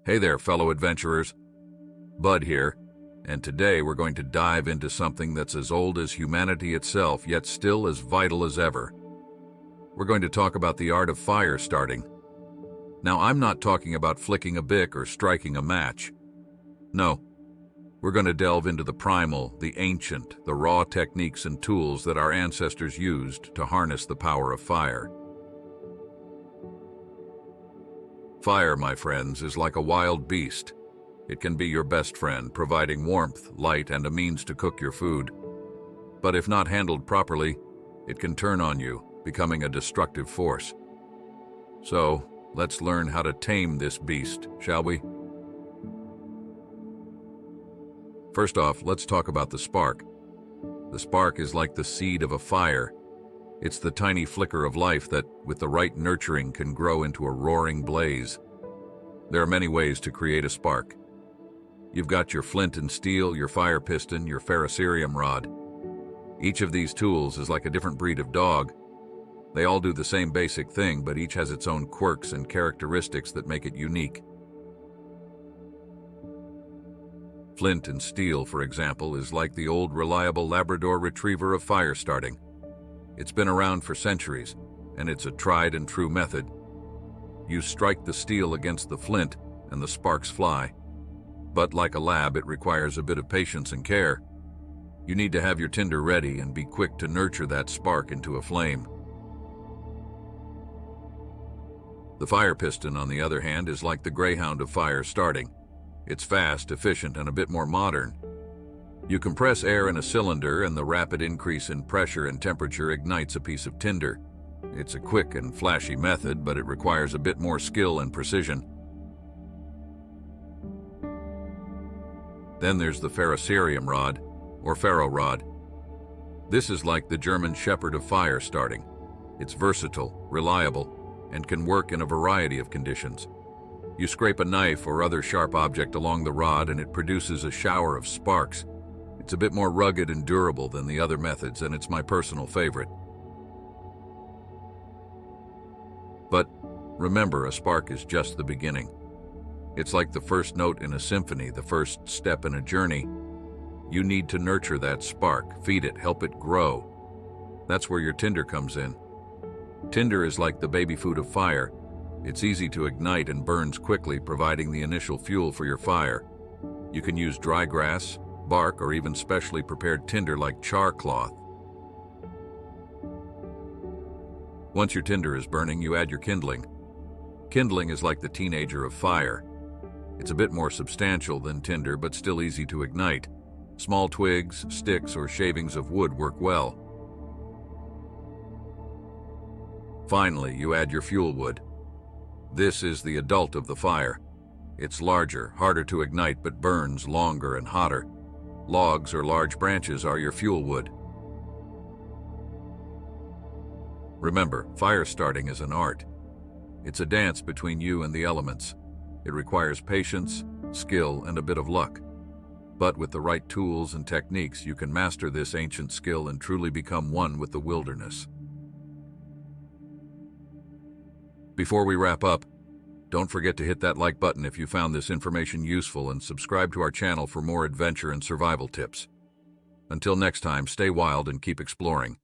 Hey there, fellow adventurers. Bud here, and today we're going to dive into something that's as old as humanity itself, yet still as vital as ever. We're going to talk about the art of fire starting. Now, I'm not talking about flicking a bic or striking a match. No, we're going to delve into the primal, the ancient, the raw techniques and tools that our ancestors used to harness the power of fire. Fire, my friends, is like a wild beast. It can be your best friend, providing warmth, light, and a means to cook your food. But if not handled properly, it can turn on you, becoming a destructive force. So, let's learn how to tame this beast, shall we? First off, let's talk about the spark. The spark is like the seed of a fire. It's the tiny flicker of life that, with the right nurturing, can grow into a roaring blaze. There are many ways to create a spark. You've got your flint and steel, your fire piston, your ferrocerium rod. Each of these tools is like a different breed of dog. They all do the same basic thing, but each has its own quirks and characteristics that make it unique. Flint and steel, for example, is like the old reliable Labrador Retriever of fire starting. It's been around for centuries, and it's a tried and true method. You strike the steel against the flint, and the sparks fly. But like a lab, it requires a bit of patience and care. You need to have your tinder ready and be quick to nurture that spark into a flame. The fire piston, on the other hand, is like the greyhound of fire starting. It's fast, efficient, and a bit more modern. You compress air in a cylinder, and the rapid increase in pressure and temperature ignites a piece of tinder. It's a quick and flashy method, but it requires a bit more skill and precision. Then there's the ferrocerium rod, or ferro rod. This is like the German shepherd of fire starting. It's versatile, reliable, and can work in a variety of conditions. You scrape a knife or other sharp object along the rod, and it produces a shower of sparks. It's a bit more rugged and durable than the other methods, and it's my personal favorite. But remember, a spark is just the beginning. It's like the first note in a symphony, the first step in a journey. You need to nurture that spark, feed it, help it grow. That's where your tinder comes in. Tinder is like the baby food of fire. It's easy to ignite and burns quickly, providing the initial fuel for your fire. You can use dry grass, bark, or even specially prepared tinder like char cloth. Once your tinder is burning, you add your kindling. Kindling is like the teenager of fire. It's a bit more substantial than tinder, but still easy to ignite. Small twigs, sticks, or shavings of wood work well. Finally, you add your fuel wood. This is the adult of the fire. It's larger, harder to ignite, but burns longer and hotter. Logs or large branches are your fuel wood. Remember, fire starting is an art. It's a dance between you and the elements. It requires patience, skill, and a bit of luck. But with the right tools and techniques, you can master this ancient skill and truly become one with the wilderness. Before we wrap up, don't forget to hit that like button if you found this information useful, and subscribe to our channel for more adventure and survival tips. Until next time, stay wild and keep exploring.